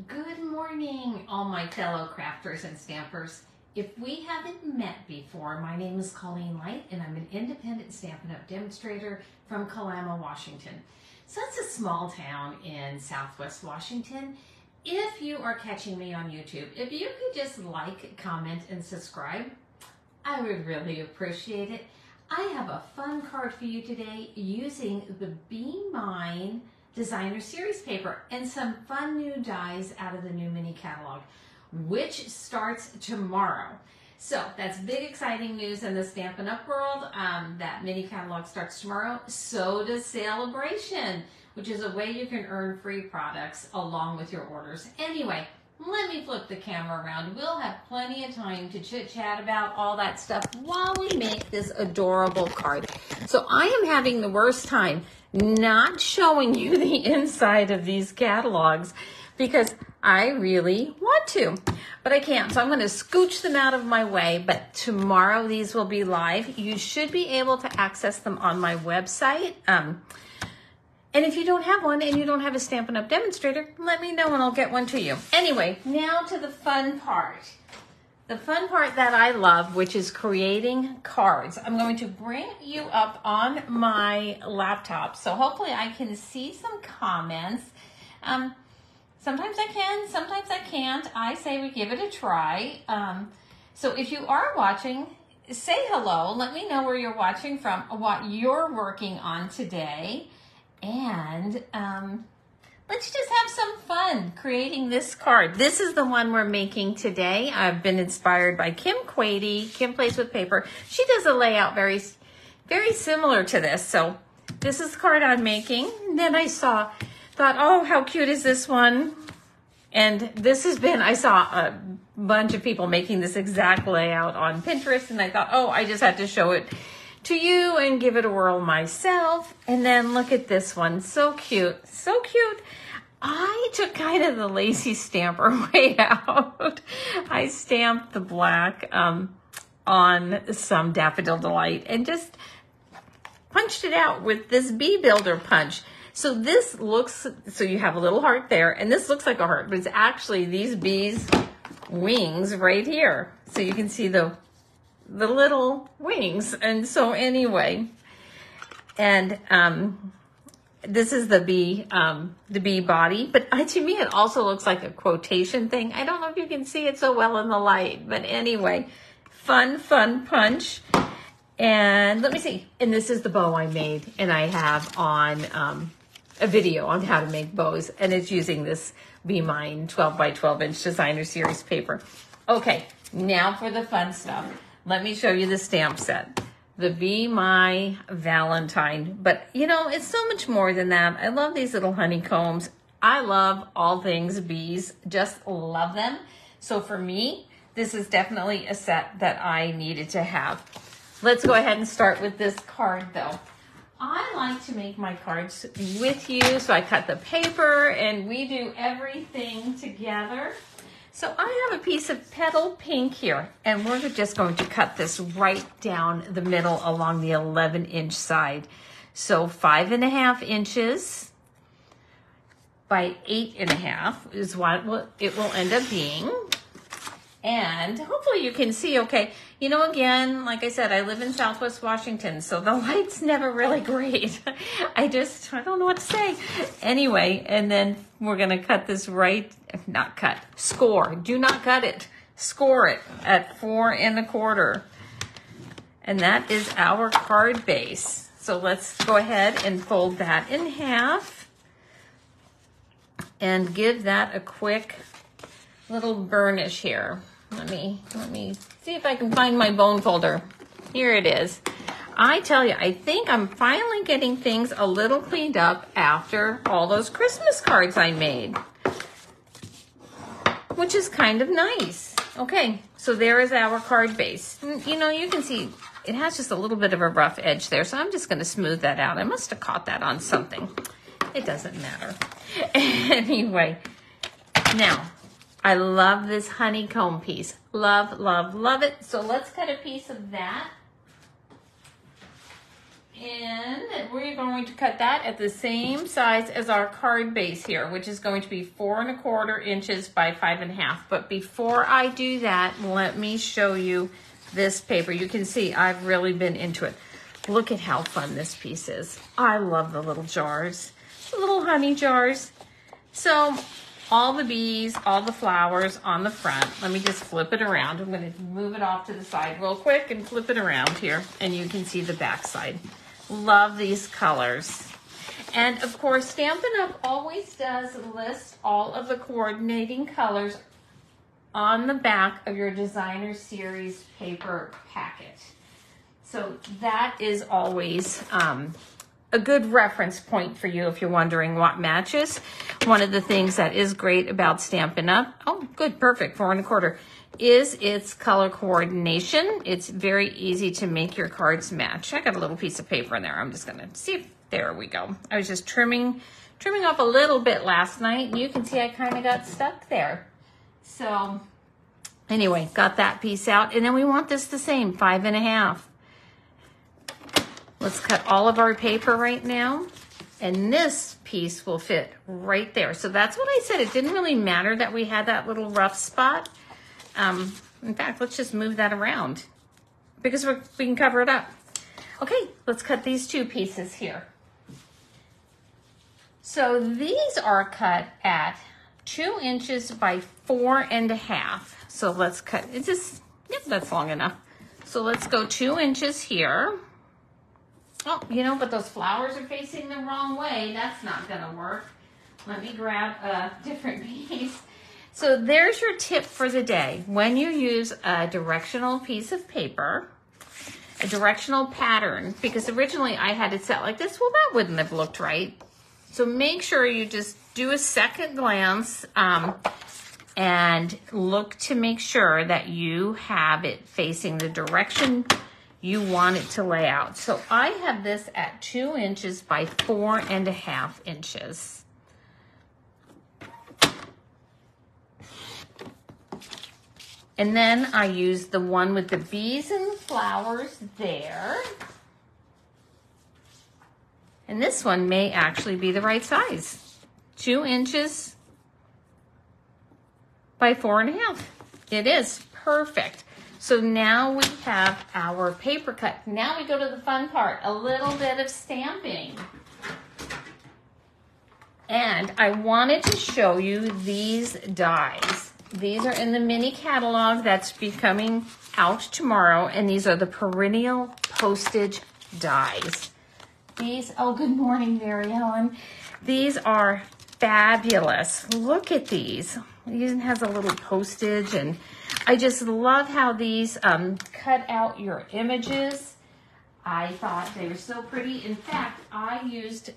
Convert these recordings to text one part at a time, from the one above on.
Good morning, all my fellow crafters and stampers. If we haven't met before, my name is Colleen Light, and I'm an independent Stampin' Up! Demonstrator from Kalama, Washington. So it's a small town in Southwest Washington. If you are catching me on YouTube, if you could just like, comment, and subscribe, I would really appreciate it. I have a fun card for you today using the Be Mine Designer Series paper and some fun new dies out of the new mini catalog, which starts tomorrow. So that's big exciting news in the Stampin' Up! World. That mini catalog starts tomorrow. So does Celebration, which is a way you can earn free products along with your orders. Anyway, let me flip the camera around. We'll have plenty of time to chit chat about all that stuff while we make this adorable card. So I am having the worst time not showing you the inside of these catalogs because I really want to, but I can't. So I'm going to scooch them out of my way, but tomorrow these will be live. You should be able to access them on my website. And if you don't have one and you don't have a Stampin' Up! Demonstrator, let me know and I'll get one to you. Anyway, now to the fun part. The fun part that I love, which is creating cards. I'm going to bring you up on my laptop, so hopefully I can see some comments. Sometimes I can, sometimes I can't. I say we give it a try. So if you are watching, say hello. Let me know where you're watching from, what you're working on today. And let's just have some fun creating this card. This is the one we're making today. I've been inspired by Kim Quady. Kim Plays with Paper. She does a layout very similar to this. So this is the card I'm making. And then I thought, oh, how cute is this one? And this has been, I saw a bunch of people making this exact layout on Pinterest. And I thought, oh, I just had to show it to you and give it a whirl myself. And then look at this one. So cute. So cute. I took kind of the lazy stamper way out. I stamped the black on some Daffodil Delight and just punched it out with this bee builder punch. So this looks, so you have a little heart there, and this looks like a heart, but it's actually these bees' wings right here. So you can see the little wings. And so anyway, and this is the bee body, but to me it also looks like a quotation thing. I don't know if you can see it so well in the light, but anyway, fun punch. And let me see. And this is the bow I made, and I have on a video on how to make bows, and it's using this Be Mine 12 by 12 inch designer series paper. Okay, now for the fun stuff. Let me show you the stamp set. The Be My Valentine. But, you know, it's so much more than that. I love these little honeycombs. I love all things bees. Just love them. So for me, this is definitely a set that I needed to have. Let's go ahead and start with this card, though. I like to make my cards with you. So I cut the paper, and we do everything together. So I have a piece of petal pink here, and we're just going to cut this right down the middle along the 11-inch side. So 5.5 inches by 8.5 is what it will end up being. And hopefully you can see okay. You know, again, like I said, I live in Southwest Washington, so the light's never really great. I don't know what to say. Anyway, and then we're going to cut this score. Do not cut it. Score it at 4 1/4. And that is our card base. So let's go ahead and fold that in half and give that a quick little burnish here. Let me see if I can find my bone folder. Here it is. I tell you, I think I'm finally getting things a little cleaned up after all those Christmas cards I made, which is kind of nice. Okay, so there is our card base. You know, you can see it has just a little bit of a rough edge there, so I'm just going to smooth that out. I must have caught that on something. It doesn't matter. Anyway, now, I love this honeycomb piece. Love, love, love it. So let's cut a piece of that. And we're going to cut that at the same size as our card base here, which is going to be 4¼ inches by 5½. But before I do that, let me show you this paper. You can see I've really been into it. Look at how fun this piece is. I love the little jars, the little honey jars. So all the bees, all the flowers on the front. Let me just flip it around. I'm going to move it off to the side real quick and flip it around here, and you can see the back side. Love these colors. And of course, Stampin' Up! Always does list all of the coordinating colors on the back of your designer series paper packet. So that is always a good reference point for you if you're wondering what matches. One of the things that is great about Stampin' Up! Oh, good, perfect, 4¼ is its color coordination. It's very easy to make your cards match. I got a little piece of paper in there. I'm just gonna see if, there we go. I was just trimming off a little bit last night, and you can see I kind of got stuck there. So anyway, got that piece out, and then we want this the same, 5½. Let's cut all of our paper right now, and this piece will fit right there. So that's what I said. It didn't really matter that we had that little rough spot. In fact, let's just move that around because we can cover it up. Okay, let's cut these two pieces here. So these are cut at 2 inches by 4½. So let's cut, it's just, yep, that's long enough. So let's go 2 inches here. Oh, you know, but those flowers are facing the wrong way. That's not gonna work. Let me grab a different piece. So there's your tip for the day. When you use a directional piece of paper, a directional pattern, because originally I had it set like this, well, that wouldn't have looked right. So make sure you just do a second glance and look to make sure that you have it facing the direction you want it to lay out. So I have this at 2 inches by 4½ inches. And then I use the one with the bees and flowers there. And this one may actually be the right size. 2 inches by 4½. It is perfect. So now we have our paper cut. Now we go to the fun part, a little bit of stamping. And I wanted to show you these dies. These are in the mini catalog that's be coming out tomorrow, and these are the perennial postage dies. These, oh, good morning, Mary Ellen. These are fabulous. Look at these. It even has a little postage, and I just love how these cut out your images. I thought they were so pretty. In fact, I used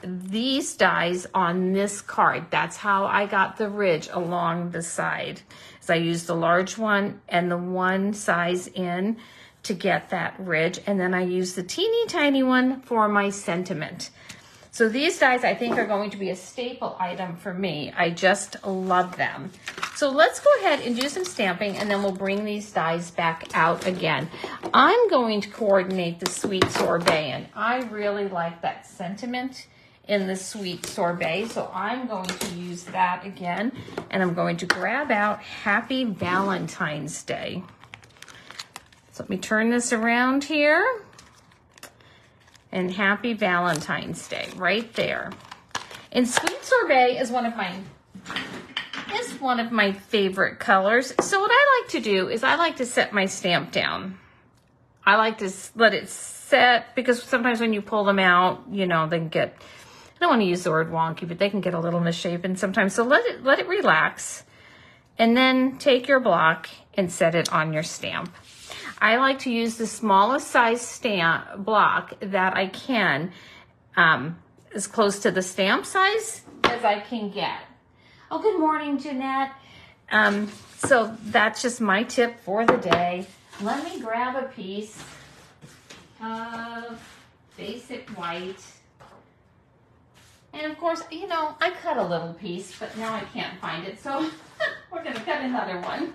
these dies on this card. That's how I got the ridge along the side. So I used the large one and the one size in to get that ridge, and then I used the teeny tiny one for my sentiment. So these dies I think are going to be a staple item for me. I just love them. So let's go ahead and do some stamping, and then we'll bring these dies back out again. I'm going to coordinate the sweet sorbet, and I really like that sentiment in the sweet sorbet, so I'm going to use that again, and I'm going to grab out Happy Valentine's Day. So let me turn this around here, and Happy Valentine's Day right there. And sweet sorbet is one of my favorite colors. So what I like to do is I like to set my stamp down. I like to let it set, because sometimes when you pull them out, you know, they can get, I don't want to use the word wonky, but they can get a little misshapen sometimes. So let it relax, and then take your block and set it on your stamp. I like to use the smallest size stamp block that I can, as close to the stamp size as I can get. Oh, good morning, Jeanette. So that's just my tip for the day. Let me grab a piece of basic white. And of course, you know, I cut a little piece, but now I can't find it, so we're gonna cut another one.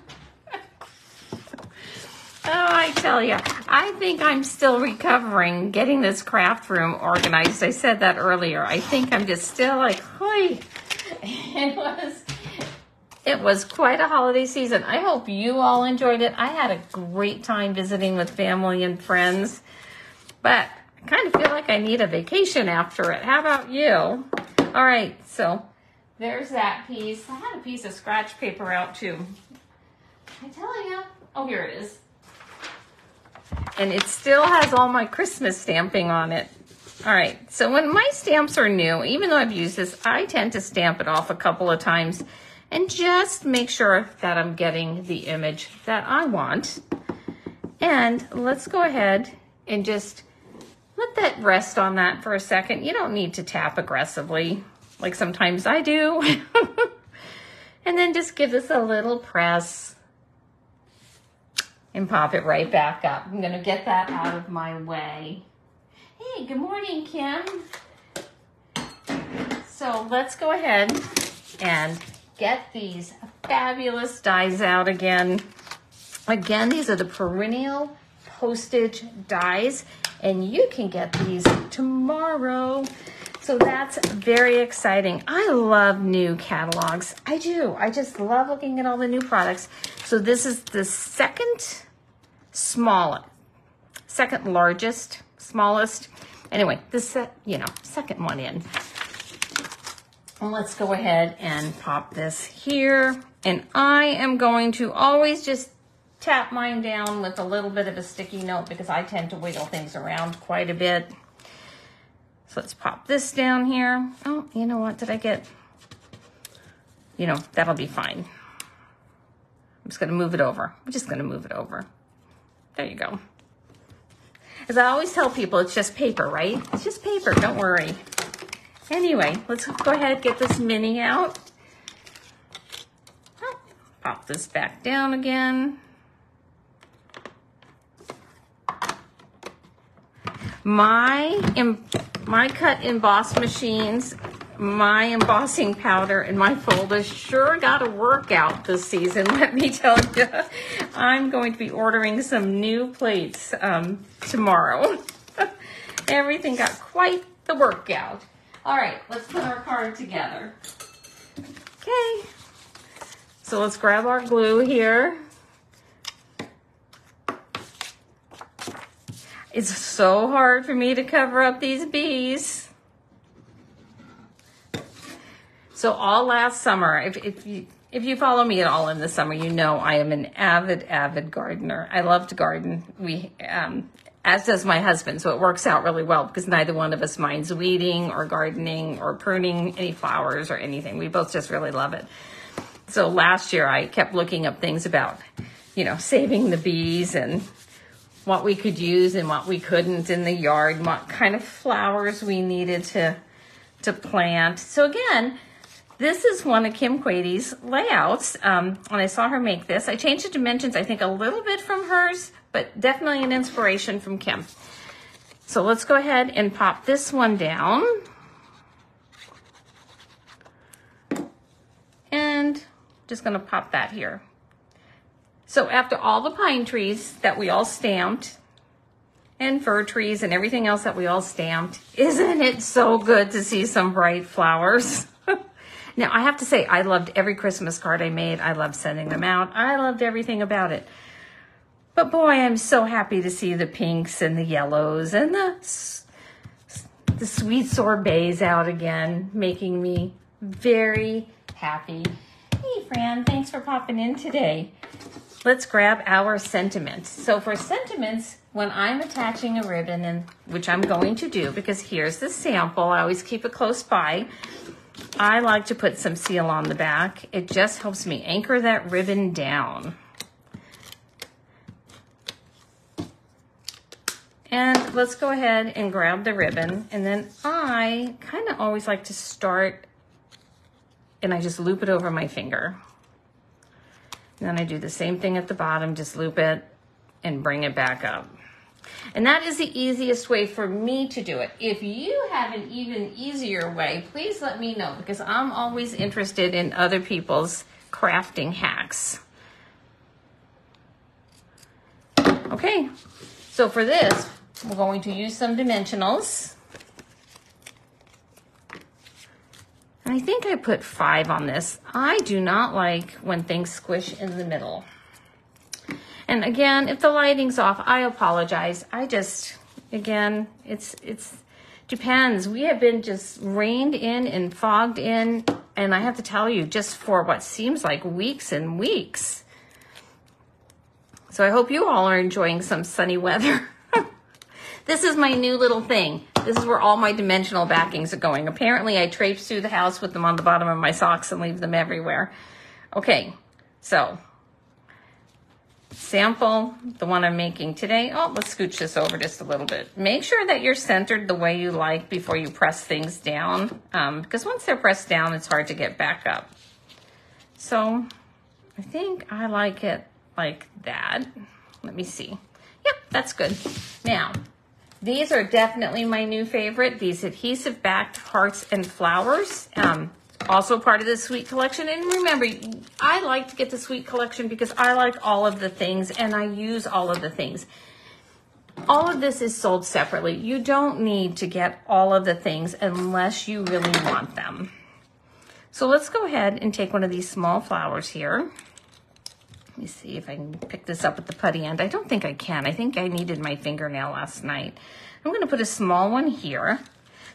I tell you, I think I'm still recovering getting this craft room organized. I said that earlier. I think I'm just still like, "Hoi." It was quite a holiday season. I hope you all enjoyed it. I had a great time visiting with family and friends, but I kind of feel like I need a vacation after it. How about you? All right, so there's that piece. I had a piece of scratch paper out too. I tell you. Oh, here it is. And it still has all my Christmas stamping on it. All right, so when my stamps are new, even though I've used this, I tend to stamp it off a couple of times and just make sure that I'm getting the image that I want. And let's go ahead and just let that rest on that for a second. You don't need to tap aggressively like sometimes I do. And then just give this a little press and pop it right back up. I'm gonna get that out of my way. Hey, good morning, Kim. So let's go ahead and get these fabulous dies out again. Again, these are the perennial postage dies, and you can get these tomorrow. So that's very exciting. I love new catalogs. I do. I just love looking at all the new products. So this is the second largest, smallest. Anyway, this, second one in. And let's go ahead and pop this here. And I am going to always just tap mine down with a little bit of a sticky note because I tend to wiggle things around quite a bit. So let's pop this down here. Oh, you know what? Did I get, that'll be fine. I'm just going to move it over. I'm just going to move it over. There you go. As I always tell people, it's just paper, right? It's just paper. Don't worry. Anyway, let's go ahead and get this mini out. Pop this back down again. My cut emboss machines, my embossing powder, and my folders sure got a workout this season, let me tell you. I'm going to be ordering some new plates tomorrow. Everything got quite the workout. All right, let's put our card together. Okay, so let's grab our glue here. It's so hard for me to cover up these bees. So all last summer, if you follow me at all in the summer, you know I am an avid gardener. I love to garden. As does my husband, so it works out really well because neither one of us minds weeding or gardening or pruning any flowers or anything. We both just really love it. So last year I kept looking up things about, saving the bees and what we could use and what we couldn't in the yard, what kind of flowers we needed to plant. So again, this is one of Kim Quady's layouts. When I saw her make this, I changed the dimensions, I think a little bit from hers, but definitely an inspiration from Kim. So let's go ahead and pop this one down. And just gonna pop that here. So after all the pine trees that we all stamped, and fir trees and everything else that we all stamped, isn't it so good to see some bright flowers? Now, I have to say, I loved every Christmas card I made. I loved sending them out. I loved everything about it. But boy, I'm so happy to see the pinks and the yellows and the sweet sorbets out again, making me very happy. Hey, Fran, thanks for popping in today. Let's grab our sentiments. So for sentiments, when I'm attaching a ribbon, and which I'm going to do because here's the sample, I always keep it close by. I like to put some seal on the back. It just helps me anchor that ribbon down. And let's go ahead and grab the ribbon. And then I kind of always like to start and I just loop it over my finger. And then I do the same thing at the bottom, just loop it and bring it back up. And that is the easiest way for me to do it. If you have an even easier way, please let me know because I'm always interested in other people's crafting hacks. Okay, so for this, we're going to use some dimensionals. And I think I put 5 on this. I do not like when things squish in the middle. And again, if the lighting's off, I apologize. I just, again, it's depends. We have been just rained in and fogged in, and I have to tell you, just for what seems like weeks and weeks. So I hope you all are enjoying some sunny weather. This is my new little thing. This is where all my dimensional backings are going. Apparently I traipse through the house with them on the bottom of my socks and leave them everywhere. Okay, so sample, the one I'm making today. Oh, let's scooch this over just a little bit. Make sure that you're centered the way you like before you press things down, because once they're pressed down, it's hard to get back up. So I think I like it like that. Let me see. Yep, that's good. Now, these are definitely my new favorite, these adhesive backed hearts and flowers. Also part of the Sweet Collection. And remember, I like to get the Sweet Collection because I like all of the things and I use all of the things. All of this is sold separately. You don't need to get all of the things unless you really want them. So let's go ahead and take one of these small flowers here. Let me see if I can pick this up with the putty end. I don't think I can. I think I needed my fingernail last night. I'm going to put a small one here.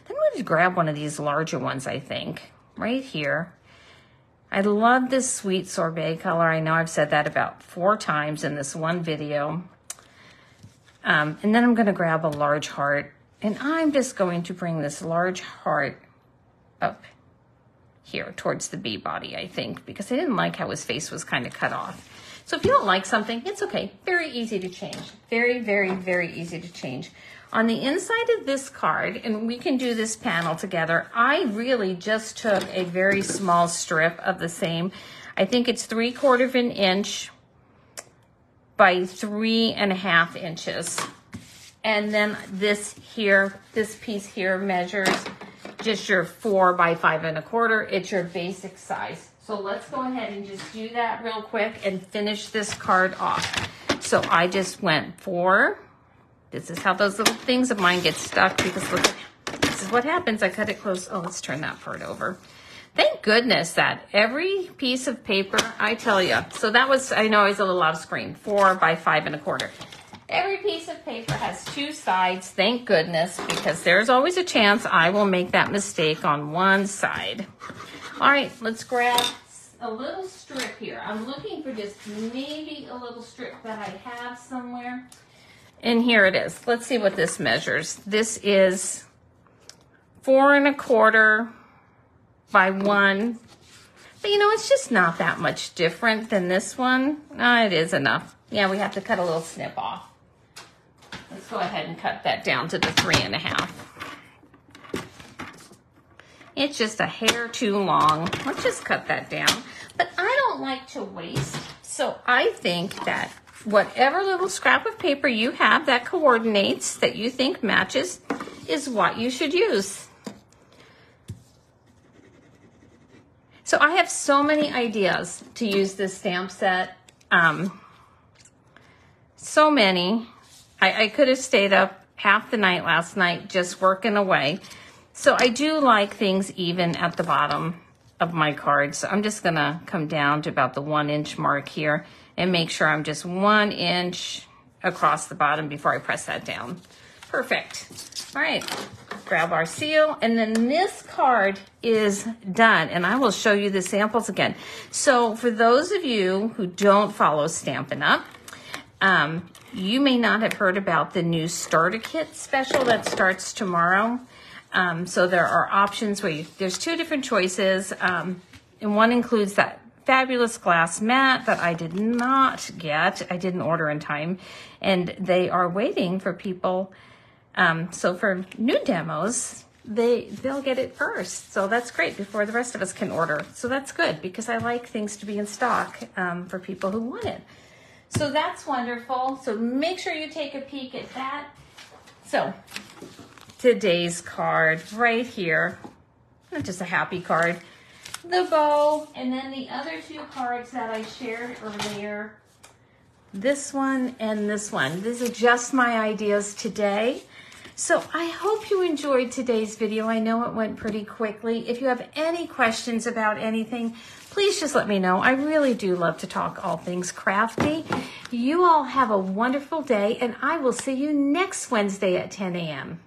Then I'm going to grab one of these larger ones, I think, right here. I love this sweet sorbet color. I know I've said that about 4 times in this one video. And then I'm going to grab a large heart. And I'm just going to bring this large heart up here towards the bee body, I think, because I didn't like how his face was kind of cut off. So if you don't like something, it's okay. Very easy to change. Very, very, very easy to change. On the inside of this card, and we can do this panel together, I really just took a very small strip of the same. I think it's 3/4 of an inch by 3.5 inches. And then this here, this piece here measures just your 4 by 5 1/4. It's your basic size. So let's go ahead and just do that real quick and finish this card off. So I just went 4. This is how those little things of mine get stuck because look, this is what happens. I cut it close. Oh, let's turn that part over. Thank goodness that every piece of paper, I tell you. So that was, I know I was a little out of screen, 4 by 5 1/4. Every piece of paper has 2 sides, thank goodness, because there's always a chance I will make that mistake on one side. All right, let's grab a little strip here. I'm looking for just maybe a little strip that I have somewhere. And here it is. Let's see what this measures. This is 4 1/4 by 1. But you know, it's just not that much different than this one. It is enough. Yeah, we have to cut a little snip off. Let's go ahead and cut that down to the 3.5. It's just a hair too long. Let's just cut that down. But I don't like to waste, so I think that whatever little scrap of paper you have that coordinates, that you think matches, is what you should use. So I have so many ideas to use this stamp set. So many. I could have stayed up half the night last night just working away. So I do like things even at the bottom of my card. So I'm just going to come down to about the 1 inch mark here and make sure I'm just 1 inch across the bottom before I press that down. Perfect. All right, grab our seal, and then this card is done, and I will show you the samples again. So for those of you who don't follow Stampin' Up, you may not have heard about the new starter kit special that starts tomorrow. So there are options where there's 2 different choices, and one includes that fabulous glass mat that I did not get. I didn't order in time, and they are waiting for people. So for new demos, they'll get it first. So that's great before the rest of us can order. So that's good because I like things to be in stock for people who want it. So that's wonderful. So make sure you take a peek at that. So today's card right here, not just a happy card, the bow, and then the other 2 cards that I shared earlier this one, and this one. These are just my ideas today. So I hope you enjoyed today's video. I know it went pretty quickly. If you have any questions about anything, please just let me know. I really do love to talk all things crafty. You all have a wonderful day, and I will see you next Wednesday at 10 a.m.